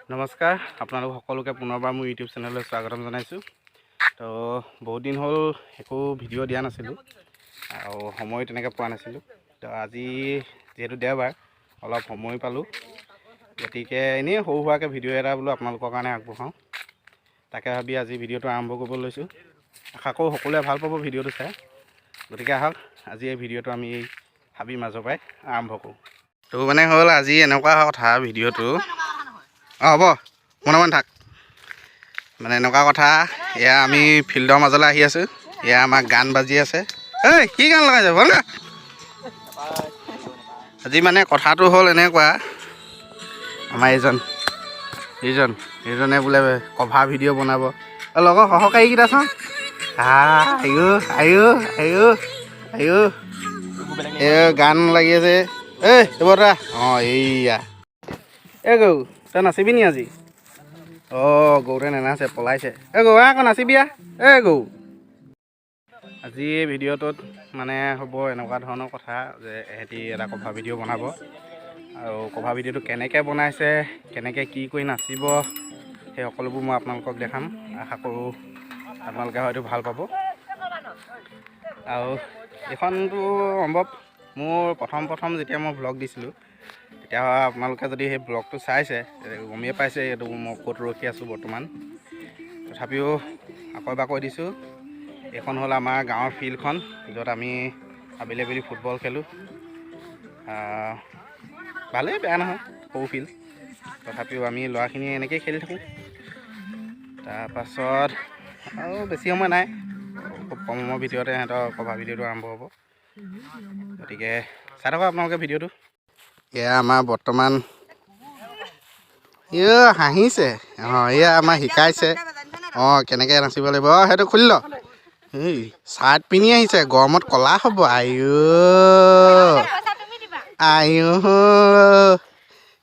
নমস্কাৰ আপোনালোক সকলোকে পুনৰবাৰ মোৰ ইউটিউব চেনেললৈ স্বাগতম জনাইছোঁ। তো বহুত দিন হ'ল একো ভিডিঅ' দিয়া নাছিলোঁ আৰু সময় তেনেকৈ পোৱা নাছিলোঁ। তো আজি যিহেতু দেওবাৰ অলপ সময় পালোঁ, গতিকে এনেই সৰু সুৰাকৈ ভিডিঅ' এটা বোলো আপোনালোকৰ কাৰণে আগবঢ়াওঁ, তাকে ভাবি আজি ভিডিঅ'টো আৰম্ভ কৰিব লৈছোঁ। আশা কৰোঁ সকলোৱে ভাল পাব ভিডিঅ'টো চাই। গতিকে আহক আজি এই ভিডিঅ'টো আমি এই হাবিৰ মাজৰ পৰাই আৰম্ভ কৰোঁ। তো মানে হ'ল আজি এনেকুৱা কথা ভিডিঅ'টো হ'ব মনে থাক, মানে এনেকুৱা কথা। এয়া আমি ফিল্ডৰ মাজলৈ আহি আছোঁ, এয়া আমাৰ গান বাজি আছে। এই কি গান লগাইছে বল না। আজি মানে কথাটো হ'ল এনেকুৱা, আমাৰ এইজনে বোলে কভাৰ ভিডিঅ' বনাব। লগৰ সহকাৰীকেইটা চাওঁ, এই গান লাগি আছে। এই এইবোৰ অঁ এইয়া এই গৌ তই নাচিবি নি আজি? অঁ গৌৰে নেনাচে, পলাইছে। এই গৌ আকৌ নাচিবি এই গৌ। আজি এই ভিডিঅ'টোত মানে হ'ব এনেকুৱা ধৰণৰ কথা যে এহেঁতি এটা কভাৰ ভিডিঅ' বনাব, আৰু কভাৰ ভিডিঅ'টো কেনেকৈ বনাইছে, কেনেকৈ কি কৰি নাচিব, সেই সকলোবোৰ মই আপোনালোকক দেখাম। আশা কৰোঁ আপোনালোকে হয়তো ভাল পাব। আৰু এইখনটো সম্ভৱ মোৰ প্ৰথম যেতিয়া মই ভ্লগ দিছিলোঁ, তেতিয়া আপোনালোকে যদি সেই ব্লগটো চাইছে গমেই পাইছে এইটো মই ক'ত ৰখি আছোঁ বৰ্তমান। তথাপিও আকৌ এবাৰ কৈ দিছোঁ, এইখন হ'ল আমাৰ গাঁৱৰ ফিল্ডখন, য'ত আমি আবেলি ফুটবল খেলোঁ। ভালেই, বেয়া নহয়, সৰু ফিল্ড। তথাপিও আমি ল'ৰাখিনি এনেকৈয়ে খেলি থাকোঁ। তাৰপাছত আৰু বেছি সময় নাই, খুব কম সময়ৰ ভিতৰতে সিহঁতৰ কভাৰ ভিডিঅ'টো আৰম্ভ হ'ব। গতিকে চাই থাকক আপোনালোকে ভিডিঅ'টো। এয়া আমাৰ বৰ্তমান হাঁহিছে। অঁ এয়া আমাৰ শিকাইছে, অঁ কেনেকৈ নাচিব লাগিব। অঁ সেইটো খুলি ল। এই চাৰ্ট পিন্ধি আহিছে, গৰমত ক'লা হ'ব।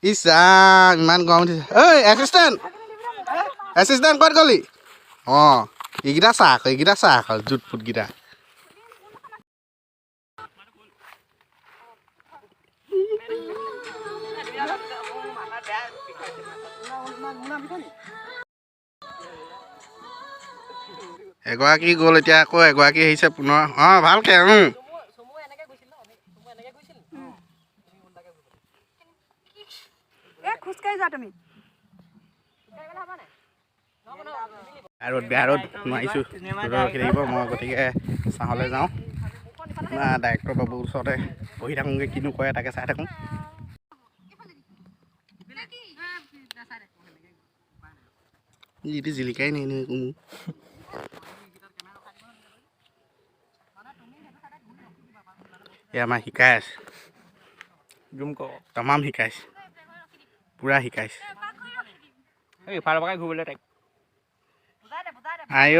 ইছা ইমান গৰম উঠিছে। ঐ এছিষ্টেণ্ট ক'ত গ'লি? অঁ এইকেইটা চা আকৌ জুট ফুটকেইটা। এগৰাকী গ'ল, এতিয়া আকৌ এগৰাকী আহিছে পুনৰ। অঁ ভালকৈ বেয়া ৰ'দ নোৱাৰিছোঁ, ৰখি থাকিব। মই গতিকে ছাঁলৈ যাওঁ, ডাইৰেক্টৰ বাবুৰ ওচৰতে বহি থাকোঁগৈ, কিনো কৰে তাকে চাই থাকোঁ। যিটো জিলিকাই নাই নহয় কোনো। এই আমাৰ শিকাই আছে, তামাম শিকাইছে, পূৰা শিকাইছে। আইঅ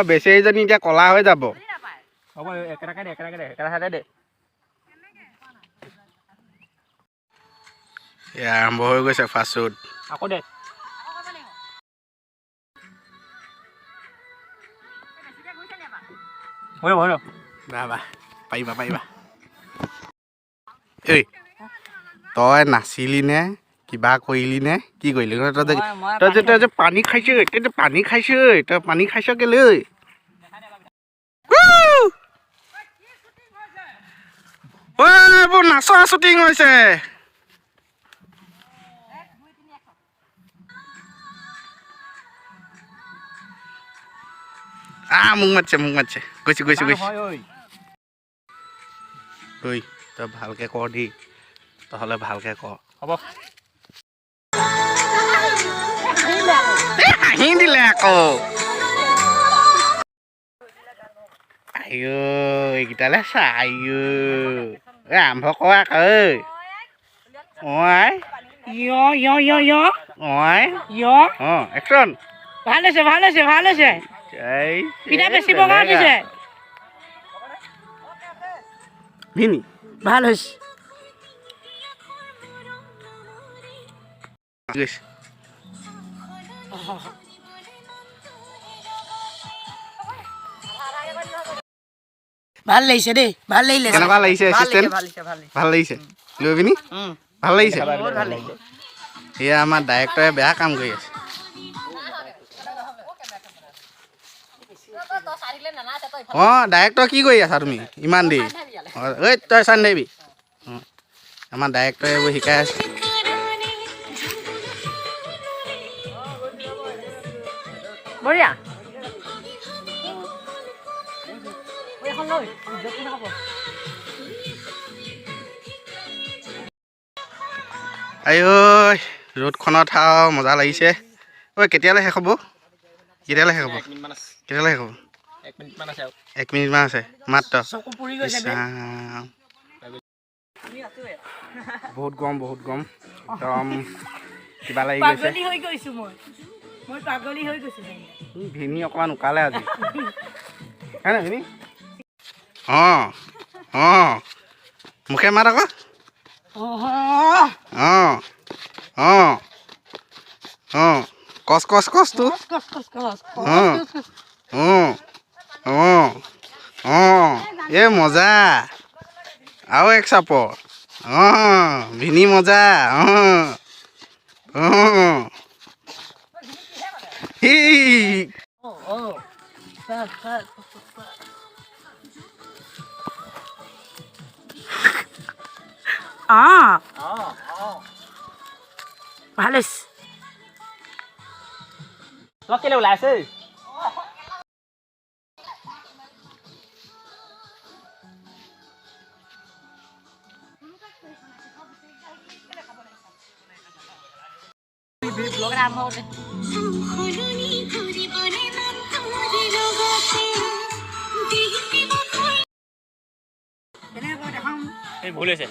বেচেৰীজনী এতিয়া ক'লা হৈ যাব। এয়া আৰম্ভ হৈ গৈছে ফাষ্ট ফুড। পাৰিবা। এই তই নাচিলি নে কিবা কৰিলি নে কি কৰিলি? তই যে পানী খাইছ, তই পানী খাইছ কেলৈ? এইবোৰ নাচৰ শ্বুটিং হৈছে। মোক মাতিছে গৈছো। ঐ তই ভালকৈ কৰ দেই, তহঁতে ভালকৈ কৰ। হ'ব হাঁহি দিলে আকৌ। এইকেইটালৈ চা। আৰম্ভ কৰ আকৌ। একচন। ভাল হৈছে। ভাল হৈছে। ভাল লাগিছে দেই, ভাল লাগিলে। কেনেকুৱা লাগিছে? ভাল লাগিছে লৈ পিনি ভাল লাগিছে। এয়া আমাৰ ডাইৰেক্টৰে বেয়া কাম কৰি আছে অঁ ডাইৰেক্টৰ কি কৰি আছা তুমি ইমান দেৰি ঐ তই চান দেবি আমাৰ ডাইৰেক্টৰে এইবোৰ শিকাই আছে বঢ়িয়া আই ঐ ৰ'দখনত আৰু মজা লাগিছে ঐ কেতিয়ালৈ শেষ হ'ব কেতিয়ালৈ শেষ হ'ব কেতিয়ালৈ শেষ হ'ব 1 মিনিটমান আছে মাত্ৰ বহুত গৰম একদম কিবা লাগি গৈছে ভিনি অকণমান উকালে আজি হয় নাই ভিনি অঁ অঁ মুখে মাত আকৌ অঁ অঁ অঁ কচ কচ কচ তো অঁ অঁ অঁ অঁ এই মজা আৰু এক চাপৰ অঁ ভিনি মজা অঁ অঁ হি ভাল হৈছে তোমাক কেলে ওলাইছে ভুল হৈছে